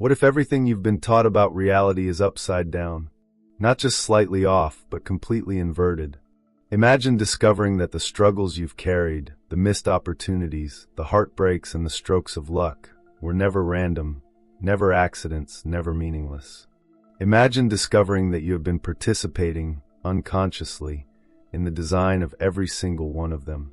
What if everything you've been taught about reality is upside down? Not just slightly off, but completely inverted. Imagine discovering that the struggles you've carried, the missed opportunities, the heartbreaks and the strokes of luck, were never random, never accidents, never meaningless. Imagine discovering that you have been participating, unconsciously, in the design of every single one of them.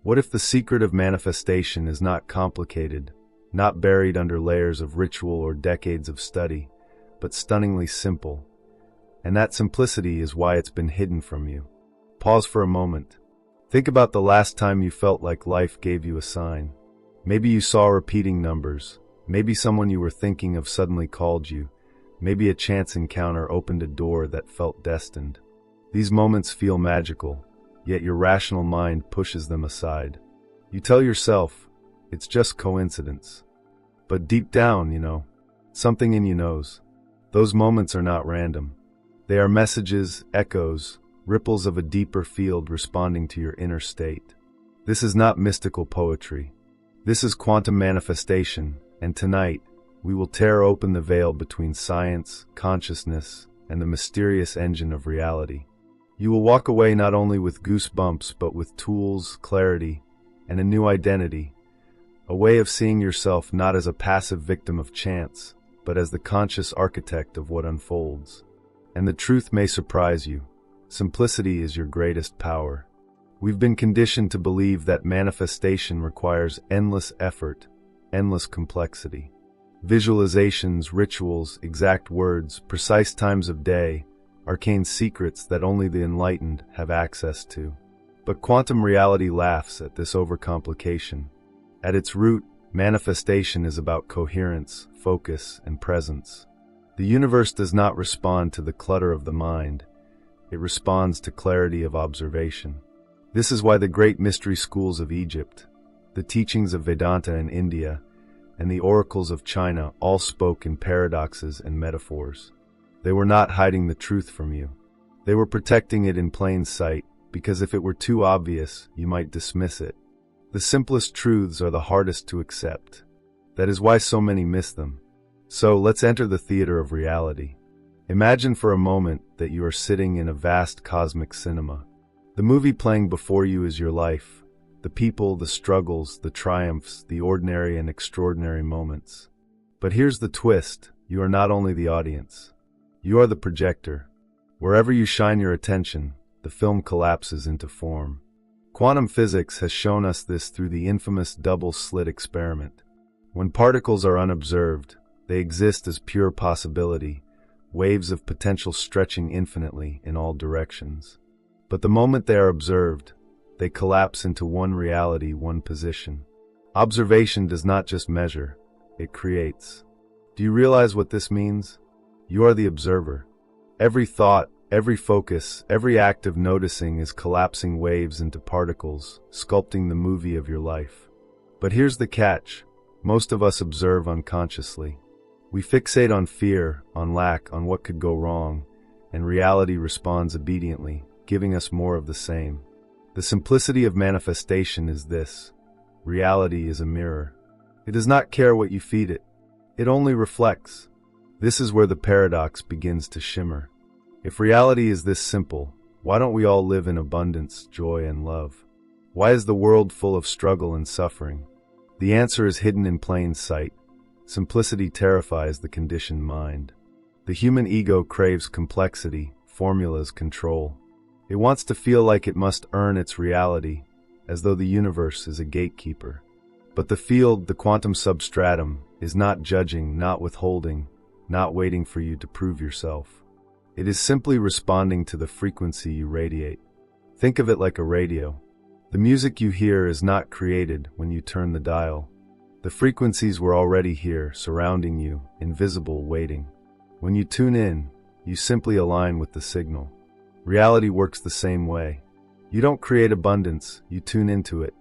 What if the secret of manifestation is not complicated, not buried under layers of ritual or decades of study, but stunningly simple? And that simplicity is why it's been hidden from you. Pause for a moment. Think about the last time you felt like life gave you a sign. Maybe you saw repeating numbers. Maybe someone you were thinking of suddenly called you. Maybe a chance encounter opened a door that felt destined. These moments feel magical, yet your rational mind pushes them aside. You tell yourself, it's just coincidence. But deep down, something in you knows. Those moments are not random. They are messages, echoes, ripples of a deeper field responding to your inner state. This is not mystical poetry. This is quantum manifestation, and tonight, we will tear open the veil between science, consciousness, and the mysterious engine of reality. You will walk away not only with goosebumps, but with tools, clarity, and a new identity, a way of seeing yourself not as a passive victim of chance, but as the conscious architect of what unfolds. And the truth may surprise you. Simplicity is your greatest power. We've been conditioned to believe that manifestation requires endless effort, endless complexity. Visualizations, rituals, exact words, precise times of day, arcane secrets that only the enlightened have access to. But quantum reality laughs at this overcomplication. At its root, manifestation is about coherence, focus, and presence. The universe does not respond to the clutter of the mind. It responds to clarity of observation. This is why the great mystery schools of Egypt, the teachings of Vedanta in India, and the oracles of China all spoke in paradoxes and metaphors. They were not hiding the truth from you. They were protecting it in plain sight, because if it were too obvious, you might dismiss it. The simplest truths are the hardest to accept. That is why so many miss them. So let's enter the theater of reality. Imagine for a moment that you are sitting in a vast cosmic cinema. The movie playing before you is your life. The people, the struggles, the triumphs, the ordinary and extraordinary moments. But here's the twist. You are not only the audience. You are the projector. Wherever you shine your attention, the film collapses into form. Quantum physics has shown us this through the infamous double-slit experiment. When particles are unobserved, they exist as pure possibility, waves of potential stretching infinitely in all directions. But the moment they are observed, they collapse into one reality, one position. Observation does not just measure, it creates. Do you realize what this means? You are the observer. Every thought, every focus, every act of noticing is collapsing waves into particles, sculpting the movie of your life. But here's the catch. Most of us observe unconsciously. We fixate on fear, on lack, on what could go wrong, and reality responds obediently, giving us more of the same. The simplicity of manifestation is this. Reality is a mirror. It does not care what you feed it. It only reflects. This is where the paradox begins to shimmer. If reality is this simple, why don't we all live in abundance, joy, and love? Why is the world full of struggle and suffering? The answer is hidden in plain sight. Simplicity terrifies the conditioned mind. The human ego craves complexity, formulas, control. It wants to feel like it must earn its reality, as though the universe is a gatekeeper. But the field, the quantum substratum, is not judging, not withholding, not waiting for you to prove yourself. It is simply responding to the frequency you radiate. Think of it like a radio. The music you hear is not created when you turn the dial. The frequencies were already here, surrounding you, invisible, waiting. When you tune in, you simply align with the signal. Reality works the same way. You don't create abundance, you tune into it.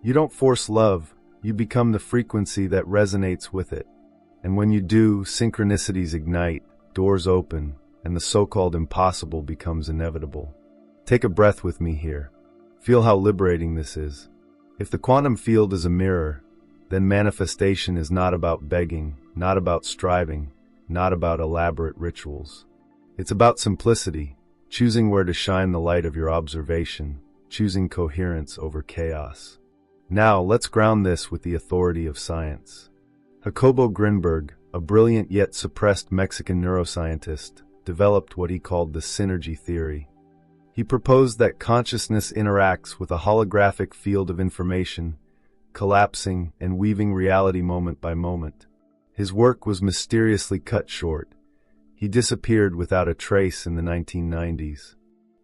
You don't force love, you become the frequency that resonates with it. And when you do, synchronicities ignite, doors open, and the so-called impossible becomes inevitable. Take a breath with me here. Feel how liberating this is. If the quantum field is a mirror, then manifestation is not about begging, not about striving, not about elaborate rituals. It's about simplicity, choosing where to shine the light of your observation, choosing coherence over chaos. Now, let's ground this with the authority of science. Jacobo Grinberg, a brilliant yet suppressed Mexican neuroscientist, developed what he called the synergy theory. He proposed that consciousness interacts with a holographic field of information, collapsing and weaving reality moment by moment. His work was mysteriously cut short. He disappeared without a trace in the 1990s.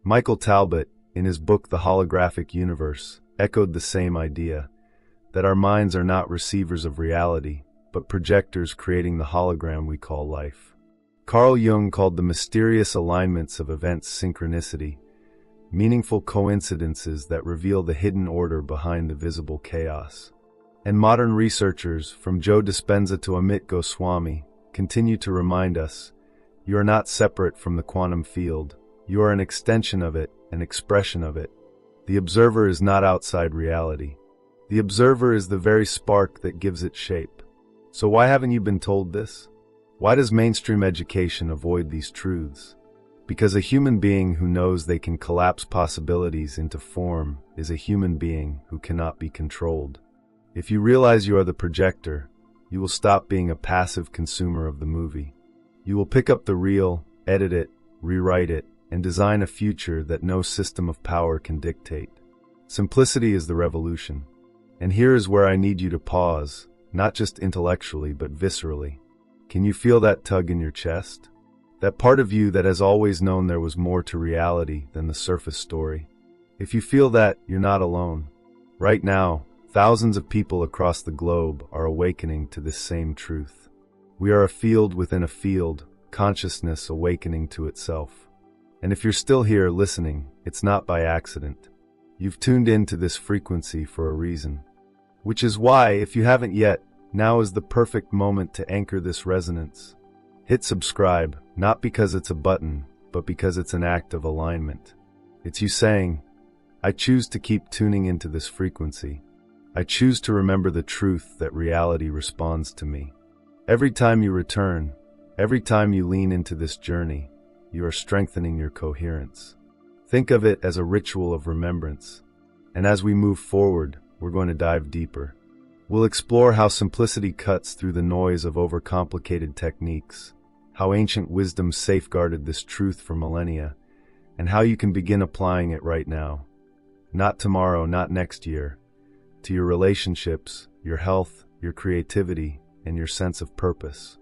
Michael Talbot, in his book The Holographic Universe, echoed the same idea, that our minds are not receivers of reality, but projectors creating the hologram we call life. Carl Jung called the mysterious alignments of events synchronicity, meaningful coincidences that reveal the hidden order behind the visible chaos. And modern researchers, from Joe Dispenza to Amit Goswami, continue to remind us, you are not separate from the quantum field. You are an extension of it, an expression of it. The observer is not outside reality. The observer is the very spark that gives it shape. So why haven't you been told this? Why does mainstream education avoid these truths? Because a human being who knows they can collapse possibilities into form is a human being who cannot be controlled. If you realize you are the projector, you will stop being a passive consumer of the movie. You will pick up the reel, edit it, rewrite it, and design a future that no system of power can dictate. Simplicity is the revolution. And here is where I need you to pause, not just intellectually but viscerally. Can you feel that tug in your chest? That part of you that has always known there was more to reality than the surface story? If you feel that, you're not alone. Right now, thousands of people across the globe are awakening to this same truth. We are a field within a field, consciousness awakening to itself. And if you're still here listening, it's not by accident. You've tuned into this frequency for a reason. Which is why, if you haven't yet, now is the perfect moment to anchor this resonance. Hit subscribe, not because it's a button, but because it's an act of alignment. It's you saying, I choose to keep tuning into this frequency. I choose to remember the truth that reality responds to me. Every time you return, every time you lean into this journey, you are strengthening your coherence. Think of it as a ritual of remembrance. And as we move forward, we're going to dive deeper. We'll explore how simplicity cuts through the noise of overcomplicated techniques, how ancient wisdom safeguarded this truth for millennia, and how you can begin applying it right now. Not tomorrow, not next year. To your relationships, your health, your creativity, and your sense of purpose.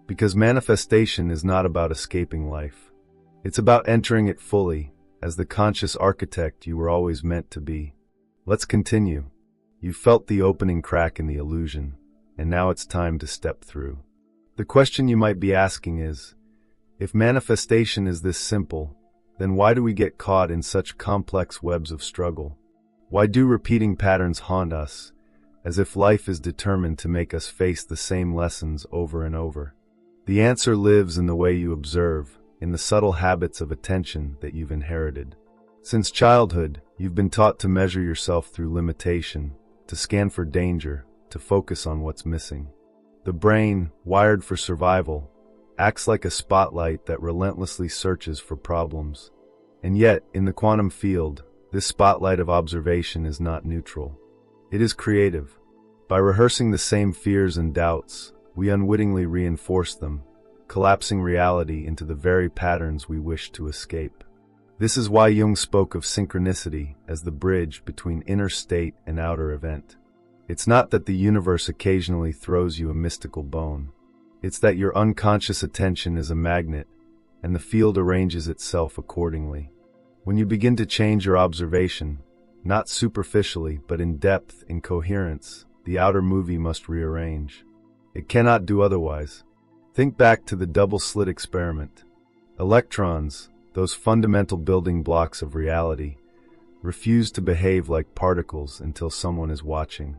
Because manifestation is not about escaping life. It's about entering it fully, as the conscious architect you were always meant to be. Let's continue. You felt the opening crack in the illusion, and now it's time to step through. The question you might be asking is, if manifestation is this simple, then why do we get caught in such complex webs of struggle? Why do repeating patterns haunt us, as if life is determined to make us face the same lessons over and over? The answer lives in the way you observe, in the subtle habits of attention that you've inherited. Since childhood, you've been taught to measure yourself through limitation, to scan for danger, to focus on what's missing. The brain, wired for survival, acts like a spotlight that relentlessly searches for problems. And yet, in the quantum field, this spotlight of observation is not neutral. It is creative. By rehearsing the same fears and doubts, we unwittingly reinforce them, collapsing reality into the very patterns we wish to escape. This is why Jung spoke of synchronicity as the bridge between inner state and outer event. It's not that the universe occasionally throws you a mystical bone. It's that your unconscious attention is a magnet, and the field arranges itself accordingly. When you begin to change your observation, not superficially, but in depth, in coherence, the outer movie must rearrange. It cannot do otherwise. Think back to the double-slit experiment. Electrons, those fundamental building blocks of reality, refuse to behave like particles until someone is watching.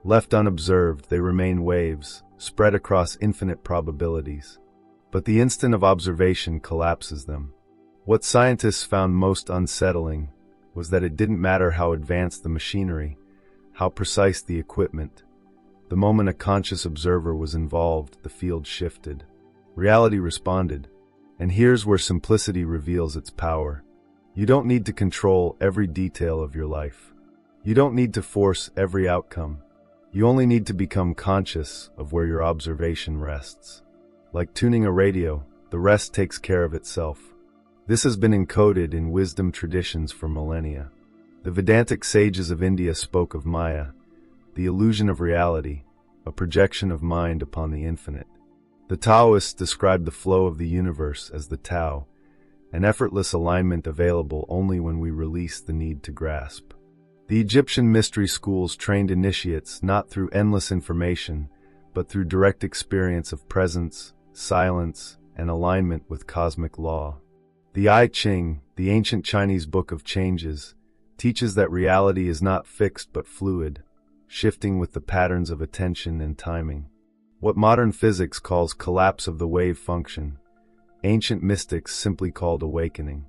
Left unobserved, they remain waves, spread across infinite probabilities. But the instant of observation collapses them. What scientists found most unsettling was that it didn't matter how advanced the machinery, how precise the equipment. The moment a conscious observer was involved, the field shifted. Reality responded. And here's where simplicity reveals its power. You don't need to control every detail of your life. You don't need to force every outcome. You only need to become conscious of where your observation rests. Like tuning a radio, the rest takes care of itself. This has been encoded in wisdom traditions for millennia. The Vedantic sages of India spoke of Maya, the illusion of reality, a projection of mind upon the infinite. The Taoists described the flow of the universe as the Tao, an effortless alignment available only when we release the need to grasp. The Egyptian mystery schools trained initiates not through endless information, but through direct experience of presence, silence, and alignment with cosmic law. The I Ching, the ancient Chinese book of changes, teaches that reality is not fixed but fluid, shifting with the patterns of attention and timing. What modern physics calls collapse of the wave function, ancient mystics simply called awakening.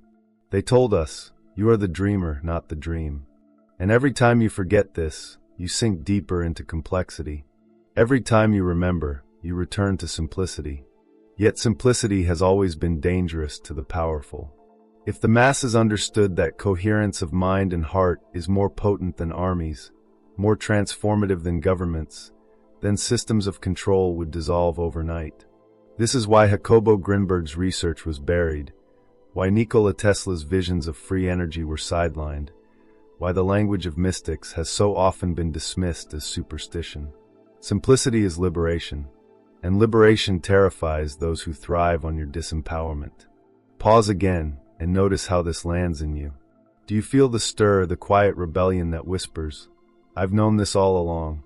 They told us, you are the dreamer, not the dream. And every time you forget this, you sink deeper into complexity. Every time you remember, you return to simplicity. Yet simplicity has always been dangerous to the powerful. If the masses understood that coherence of mind and heart is more potent than armies, more transformative than governments, then systems of control would dissolve overnight. This is why Jacobo Grinberg's research was buried, why Nikola Tesla's visions of free energy were sidelined, why the language of mystics has so often been dismissed as superstition. Simplicity is liberation, and liberation terrifies those who thrive on your disempowerment. Pause again and notice how this lands in you. Do you feel the stir, the quiet rebellion that whispers, "I've known this all along"?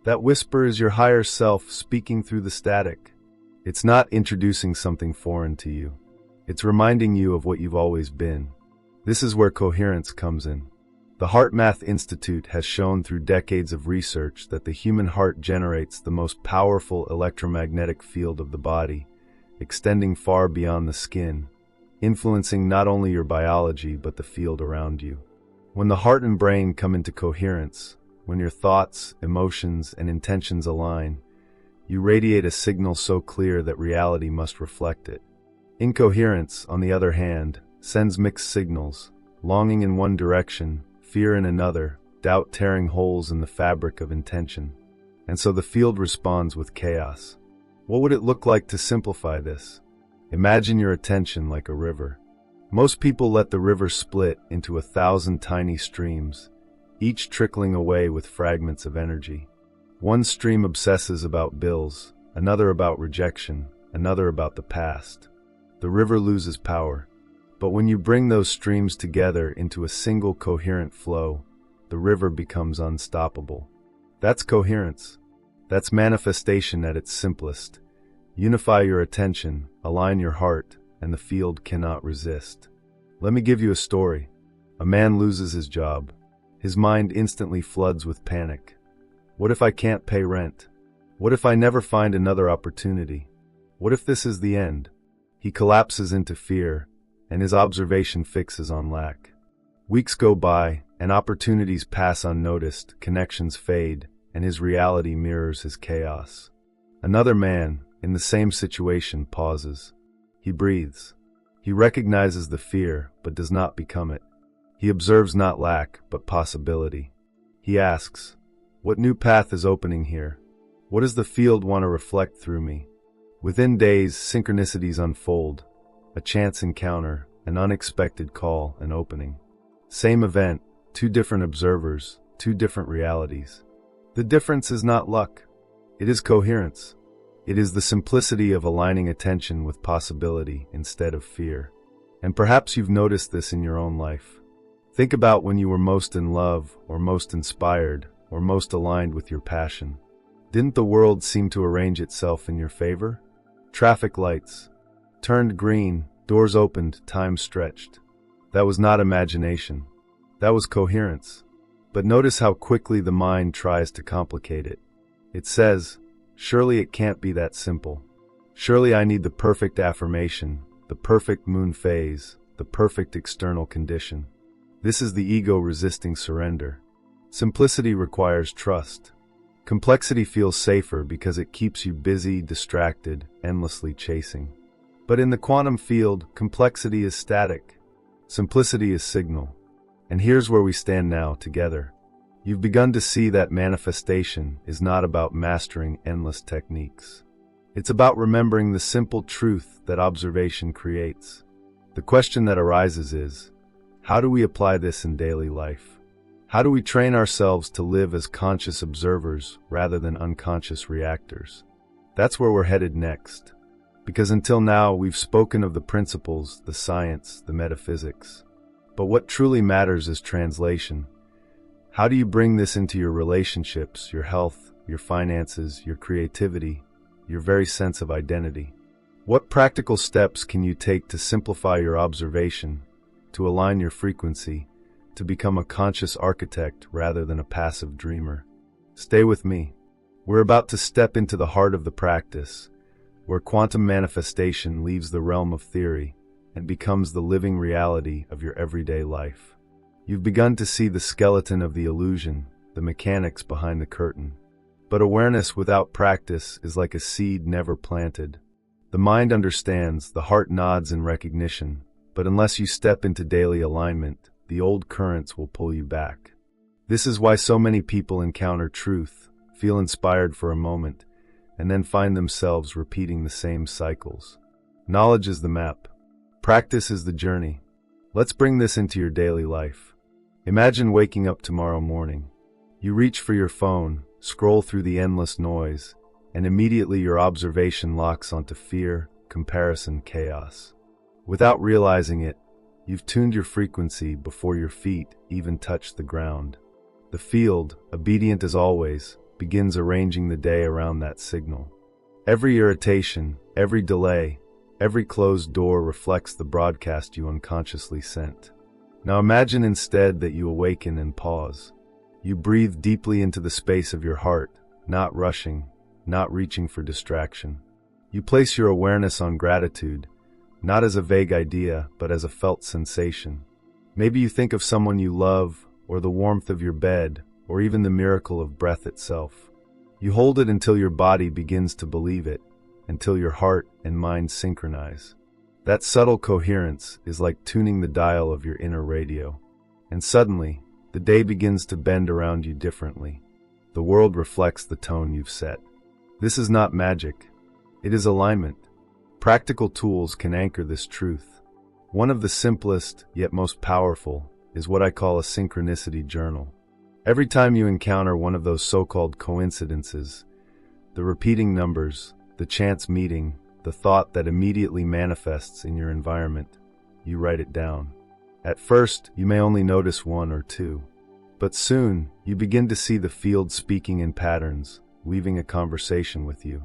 That whisper is your higher self speaking through the static. It's not introducing something foreign to you. It's reminding you of what you've always been. This is where coherence comes in. The HeartMath Institute has shown through decades of research that the human heart generates the most powerful electromagnetic field of the body, extending far beyond the skin, influencing not only your biology but the field around you. When the heart and brain come into coherence, when your thoughts, emotions, and intentions align, you radiate a signal so clear that reality must reflect it. Incoherence, on the other hand, sends mixed signals, longing in one direction, fear in another, doubt tearing holes in the fabric of intention. And so the field responds with chaos. What would it look like to simplify this? Imagine your attention like a river. Most people let the river split into 1,000 tiny streams, each trickling away with fragments of energy. One stream obsesses about bills, another about rejection, another about the past. The river loses power. But when you bring those streams together into a single coherent flow, the river becomes unstoppable. That's coherence. That's manifestation at its simplest. Unify your attention, align your heart, and the field cannot resist. Let me give you a story. A man loses his job. His mind instantly floods with panic. What if I can't pay rent? What if I never find another opportunity? What if this is the end? He collapses into fear, and his observation fixes on lack. Weeks go by, and opportunities pass unnoticed, connections fade, and his reality mirrors his chaos. Another man, in the same situation, pauses. He breathes. He recognizes the fear, but does not become it. He observes not lack, but possibility. He asks, what new path is opening here? What does the field want to reflect through me? Within days, synchronicities unfold. A chance encounter, an unexpected call, an opening. Same event, two different observers, two different realities. The difference is not luck. It is coherence. It is the simplicity of aligning attention with possibility instead of fear. And perhaps you've noticed this in your own life. Think about when you were most in love, or most inspired, or most aligned with your passion. Didn't the world seem to arrange itself in your favor? Traffic lights turned green, doors opened, time stretched. That was not imagination. That was coherence. But notice how quickly the mind tries to complicate it. It says, surely it can't be that simple. Surely I need the perfect affirmation, the perfect moon phase, the perfect external condition. This is the ego resisting surrender. Simplicity requires trust. Complexity feels safer because it keeps you busy, distracted, endlessly chasing. But in the quantum field, complexity is static. Simplicity is signal. And here's where we stand now, together. You've begun to see that manifestation is not about mastering endless techniques. It's about remembering the simple truth that observation creates. The question that arises is, how do we apply this in daily life? How do we train ourselves to live as conscious observers rather than unconscious reactors? That's where we're headed next. Because until now, we've spoken of the principles, the science, the metaphysics. But what truly matters is translation. How do you bring this into your relationships, your health, your finances, your creativity, your very sense of identity? What practical steps can you take to simplify your observation, to align your frequency, to become a conscious architect rather than a passive dreamer? Stay with me. We're about to step into the heart of the practice, where quantum manifestation leaves the realm of theory and becomes the living reality of your everyday life. You've begun to see the skeleton of the illusion, the mechanics behind the curtain. But awareness without practice is like a seed never planted. The mind understands, the heart nods in recognition, but unless you step into daily alignment, the old currents will pull you back. This is why so many people encounter truth, feel inspired for a moment, and then find themselves repeating the same cycles. Knowledge is the map. Practice is the journey. Let's bring this into your daily life. Imagine waking up tomorrow morning. You reach for your phone, scroll through the endless noise, and immediately your observation locks onto fear, comparison, chaos. Without realizing it, you've tuned your frequency before your feet even touch the ground. The field, obedient as always, begins arranging the day around that signal. Every irritation, every delay, every closed door reflects the broadcast you unconsciously sent. Now imagine instead that you awaken and pause. You breathe deeply into the space of your heart, not rushing, not reaching for distraction. You place your awareness on gratitude, not as a vague idea, but as a felt sensation. Maybe you think of someone you love, or the warmth of your bed, or even the miracle of breath itself. You hold it until your body begins to believe it, until your heart and mind synchronize. That subtle coherence is like tuning the dial of your inner radio. And suddenly, the day begins to bend around you differently. The world reflects the tone you've set. This is not magic. It is alignment. Practical tools can anchor this truth. One of the simplest, yet most powerful, is what I call a synchronicity journal. Every time you encounter one of those so-called coincidences, the repeating numbers, the chance meeting, the thought that immediately manifests in your environment, you write it down. At first, you may only notice one or two, but soon you begin to see the field speaking in patterns, weaving a conversation with you.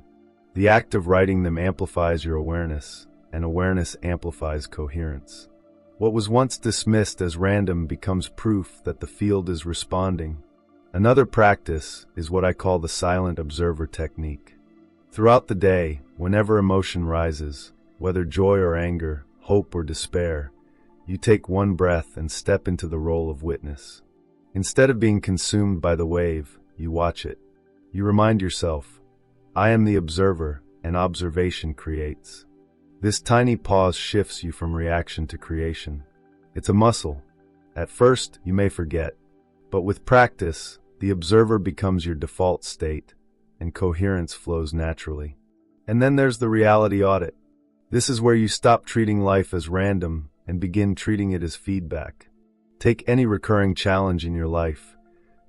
The act of writing them amplifies your awareness, and awareness amplifies coherence. What was once dismissed as random becomes proof that the field is responding. Another practice is what I call the silent observer technique. Throughout the day, whenever emotion rises, whether joy or anger, hope or despair, you take one breath and step into the role of witness. Instead of being consumed by the wave, you watch it. You remind yourself, I am the observer, and observation creates. This tiny pause shifts you from reaction to creation. It's a muscle. At first, you may forget, but with practice, the observer becomes your default state, and coherence flows naturally. And then there's the reality audit. This is where you stop treating life as random and begin treating it as feedback. Take any recurring challenge in your life,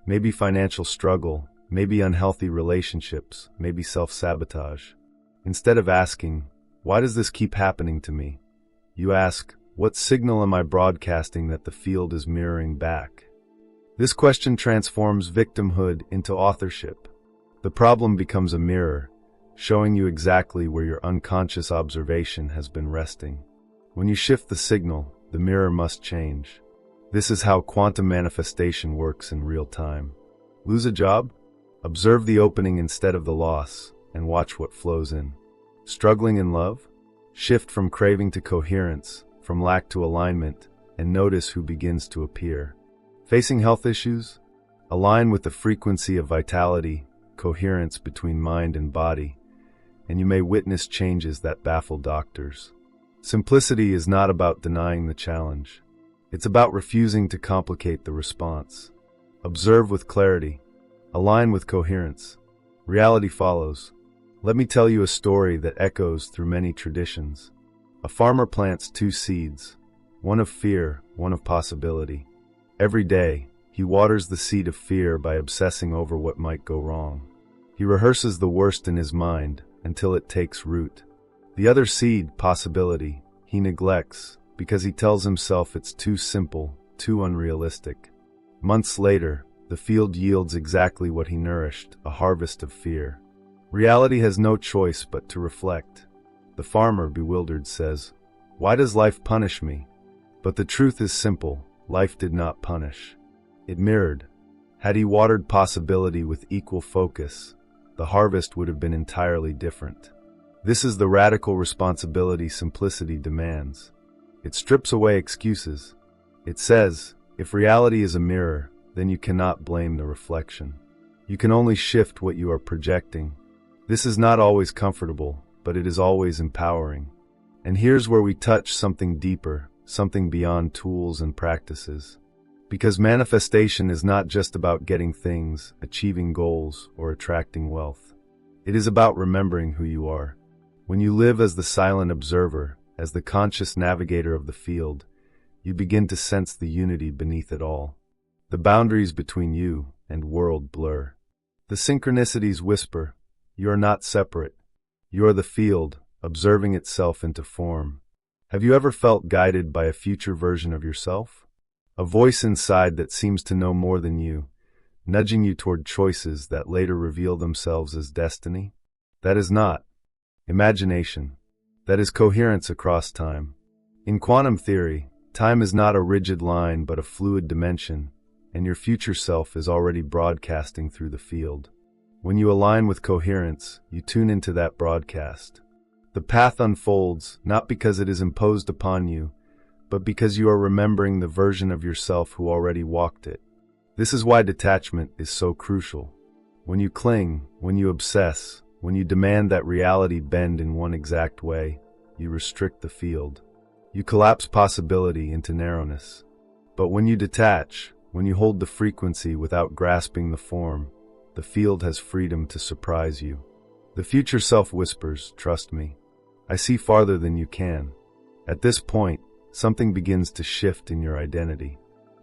maybe financial struggle, maybe unhealthy relationships, maybe self-sabotage. Instead of asking, why does this keep happening to me? You ask, what signal am I broadcasting that the field is mirroring back? This question transforms victimhood into authorship. The problem becomes a mirror, showing you exactly where your unconscious observation has been resting. When you shift the signal, the mirror must change. This is how quantum manifestation works in real time. Lose a job? Observe the opening instead of the loss, and watch what flows in. Struggling in love? Shift from craving to coherence, from lack to alignment, and notice who begins to appear. Facing health issues? Align with the frequency of vitality, coherence between mind and body, and you may witness changes that baffle doctors. Simplicity is not about denying the challenge. It's about refusing to complicate the response. Observe with clarity. Align with coherence. Reality follows. Let me tell you a story that echoes through many traditions. A farmer plants 2 seeds, one of fear, one of possibility. Every day, he waters the seed of fear by obsessing over what might go wrong. He rehearses the worst in his mind until it takes root. The other seed, possibility, he neglects because he tells himself it's too simple, too unrealistic. Months later, the field yields exactly what he nourished, a harvest of fear. Reality has no choice but to reflect. The farmer, bewildered, says, "Why does life punish me?" But the truth is simple. Life did not punish. It mirrored. Had he watered possibility with equal focus, the harvest would have been entirely different. This is the radical responsibility simplicity demands. It strips away excuses. It says, if reality is a mirror, then you cannot blame the reflection. You can only shift what you are projecting. This is not always comfortable, but it is always empowering. And here's where we touch something deeper, something beyond tools and practices. Because manifestation is not just about getting things, achieving goals, or attracting wealth. It is about remembering who you are. When you live as the silent observer, as the conscious navigator of the field, you begin to sense the unity beneath it all. The boundaries between you and world blur. The synchronicities whisper, you are not separate. You are the field, observing itself into form. Have you ever felt guided by a future version of yourself? A voice inside that seems to know more than you, nudging you toward choices that later reveal themselves as destiny? That is not imagination. That is coherence across time. In quantum theory, time is not a rigid line but a fluid dimension, and your future self is already broadcasting through the field. When you align with coherence, you tune into that broadcast. The path unfolds, not because it is imposed upon you, but because you are remembering the version of yourself who already walked it. This is why detachment is so crucial. When you cling, when you obsess, when you demand that reality bend in one exact way, you restrict the field. You collapse possibility into narrowness. But when you detach, when you hold the frequency without grasping the form, the field has freedom to surprise you. The future self whispers, trust me. I see farther than you can. At this point, something begins to shift in your identity.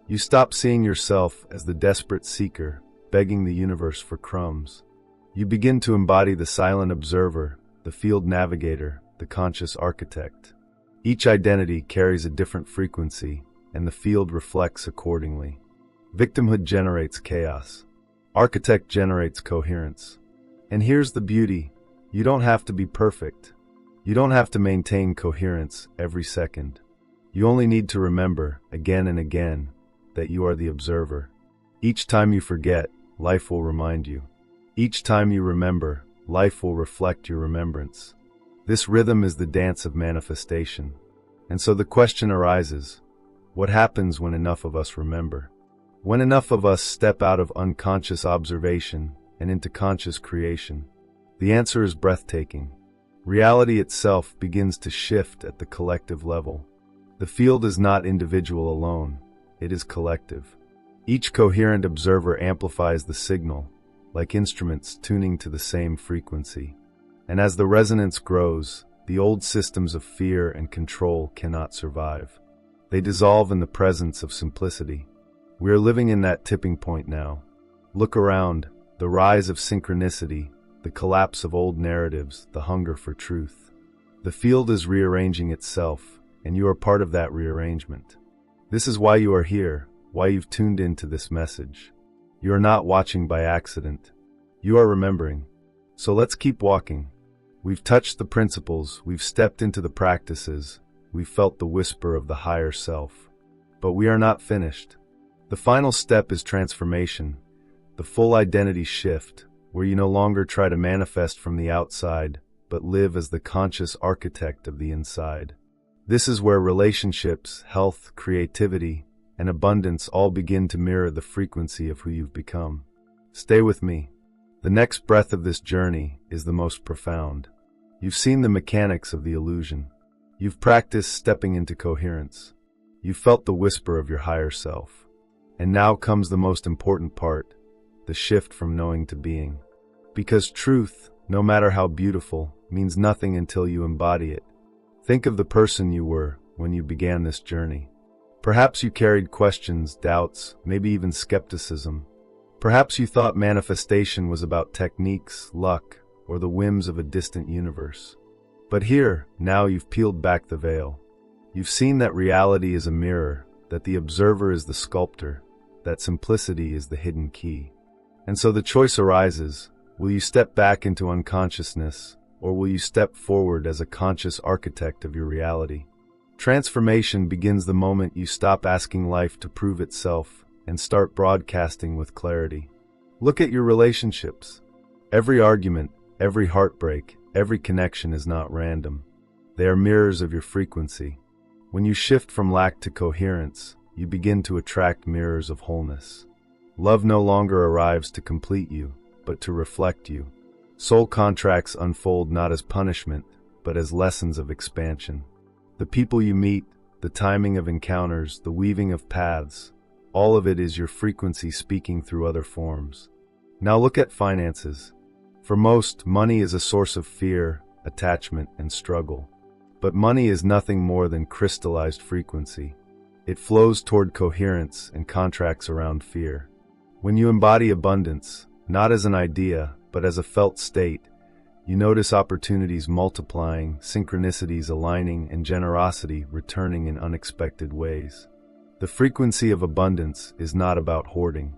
You stop seeing yourself as the desperate seeker, begging the universe for crumbs. You begin to embody the silent observer, the field navigator, the conscious architect. Each identity carries a different frequency, and the field reflects accordingly. Victimhood generates chaos. Architect generates coherence. And here's the beauty. You don't have to be perfect. You don't have to maintain coherence every second. You only need to remember, again and again, that you are the observer. Each time you forget, life will remind you. Each time you remember, life will reflect your remembrance. This rhythm is the dance of manifestation. And so the question arises, what happens when enough of us remember? When enough of us step out of unconscious observation and into conscious creation? The answer is breathtaking. Reality itself begins to shift at the collective level. The field is not individual alone, it is collective. Each coherent observer amplifies the signal, like instruments tuning to the same frequency. And as the resonance grows, the old systems of fear and control cannot survive. They dissolve in the presence of simplicity. We are living in that tipping point now. Look around, the rise of synchronicity, the collapse of old narratives, the hunger for truth. The field is rearranging itself, and you are part of that rearrangement. This is why you are here, why you've tuned into this message. You are not watching by accident. You are remembering. So let's keep walking. We've touched the principles, we've stepped into the practices, we've felt the whisper of the higher self. But we are not finished. The final step is transformation, the full identity shift, where you no longer try to manifest from the outside, but live as the conscious architect of the inside. This is where relationships, health, creativity, and abundance all begin to mirror the frequency of who you've become. Stay with me. The The next breath of this journey is the most profound. You've seen the mechanics of the illusion. You've practiced stepping into coherence. You've felt the whisper of your higher self. And now comes the most important part, the shift from knowing to being. Because truth, no matter how beautiful, means nothing until you embody it. Think of the person you were when you began this journey. Perhaps you carried questions, doubts, maybe even skepticism. Perhaps you thought manifestation was about techniques, luck, or the whims of a distant universe. But here, now you've peeled back the veil. You've seen that reality is a mirror, that the observer is the sculptor, that simplicity is the hidden key. And so the choice arises, will you step back into unconsciousness, or will you step forward as a conscious architect of your reality? Transformation begins the moment you stop asking life to prove itself and start broadcasting with clarity. Look at your relationships. Every argument, every heartbreak, every connection is not random. They are mirrors of your frequency. When you shift from lack to coherence, you begin to attract mirrors of wholeness. Love no longer arrives to complete you, but to reflect you. Soul contracts unfold not as punishment, but as lessons of expansion. The people you meet, the timing of encounters, the weaving of paths, all of it is your frequency speaking through other forms. Now look at finances. For most, money is a source of fear, attachment, and struggle. But money is nothing more than crystallized frequency. It flows toward coherence and contracts around fear. When you embody abundance, not as an idea, but as a felt state, you notice opportunities multiplying, synchronicities aligning, and generosity returning in unexpected ways. The frequency of abundance is not about hoarding.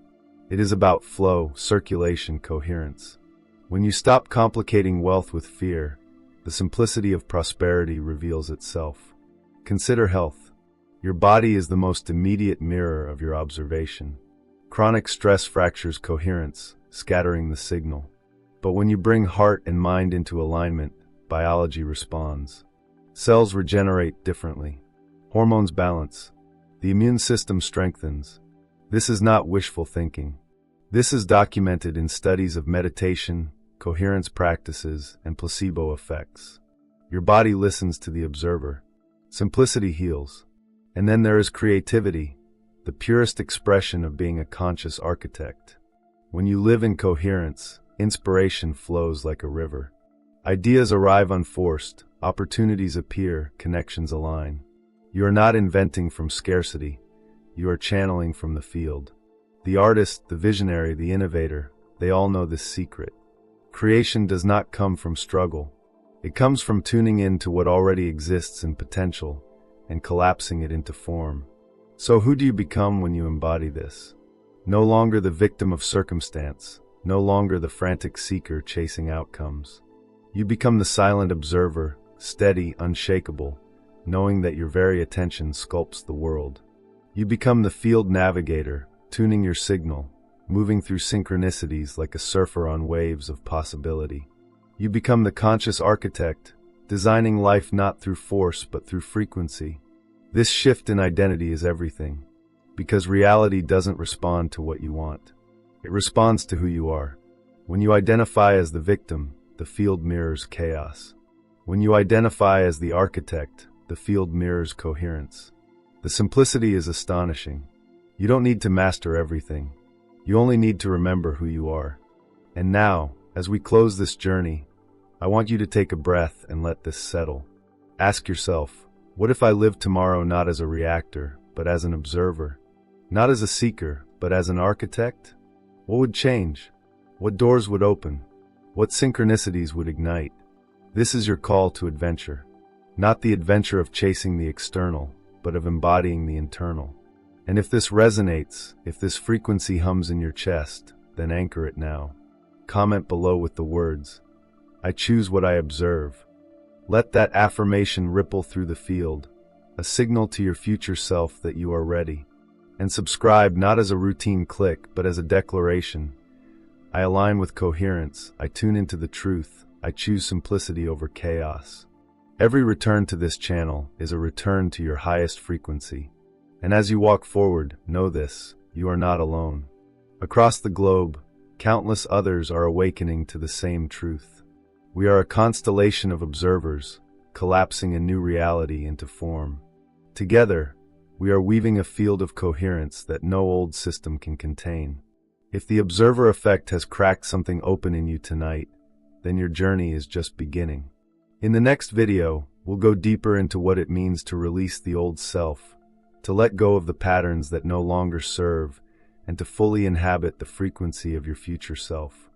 It is about flow, circulation, coherence. When you stop complicating wealth with fear, the simplicity of prosperity reveals itself. Consider health. Your body is the most immediate mirror of your observation. Chronic stress fractures coherence, scattering the signal. But when you bring heart and mind into alignment, biology responds. Cells regenerate differently. Hormones balance. The immune system strengthens. This is not wishful thinking. This is documented in studies of meditation, coherence practices, and placebo effects. Your body listens to the observer. Simplicity heals. And then there is creativity, the purest expression of being a conscious architect. When you live in coherence, inspiration flows like a river. Ideas arrive unforced, opportunities appear, connections align. You are not inventing from scarcity. You are channeling from the field. The artist, the visionary, the innovator, they all know this secret. Creation does not come from struggle. It comes from tuning in to what already exists in potential and collapsing it into form. So who do you become when you embody this? No longer the victim of circumstance, no longer the frantic seeker chasing outcomes. You become the silent observer, steady, unshakable, knowing that your very attention sculpts the world. You become the field navigator, tuning your signal, moving through synchronicities like a surfer on waves of possibility. You become the conscious architect, designing life not through force but through frequency. This shift in identity is everything, because reality doesn't respond to what you want. It responds to who you are. When you identify as the victim, the field mirrors chaos. When you identify as the architect, the field mirrors coherence. The simplicity is astonishing. You don't need to master everything. You only need to remember who you are. And now, as we close this journey, I want you to take a breath and let this settle. Ask yourself, what if I lived tomorrow not as a reactor, but as an observer? Not as a seeker, but as an architect? What would change? What doors would open? What synchronicities would ignite? This is your call to adventure. Not the adventure of chasing the external, but of embodying the internal. And if this resonates, if this frequency hums in your chest, then anchor it now. Comment below with the words, I choose what I observe. Let that affirmation ripple through the field, a signal to your future self that you are ready. And subscribe not as a routine click, but as a declaration. I align with coherence, I tune into the truth, I choose simplicity over chaos. Every return to this channel is a return to your highest frequency. And as you walk forward, know this, you are not alone. Across the globe, countless others are awakening to the same truth. We are a constellation of observers, collapsing a new reality into form. Together, we are weaving a field of coherence that no old system can contain. If the observer effect has cracked something open in you tonight, then your journey is just beginning. In the next video, we'll go deeper into what it means to release the old self, to let go of the patterns that no longer serve, and to fully inhabit the frequency of your future self.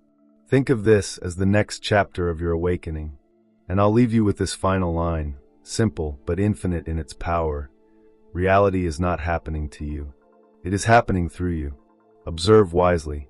Think of this as the next chapter of your awakening. And I'll leave you with this final line, simple but infinite in its power. Reality is not happening to you. It is happening through you. Observe wisely,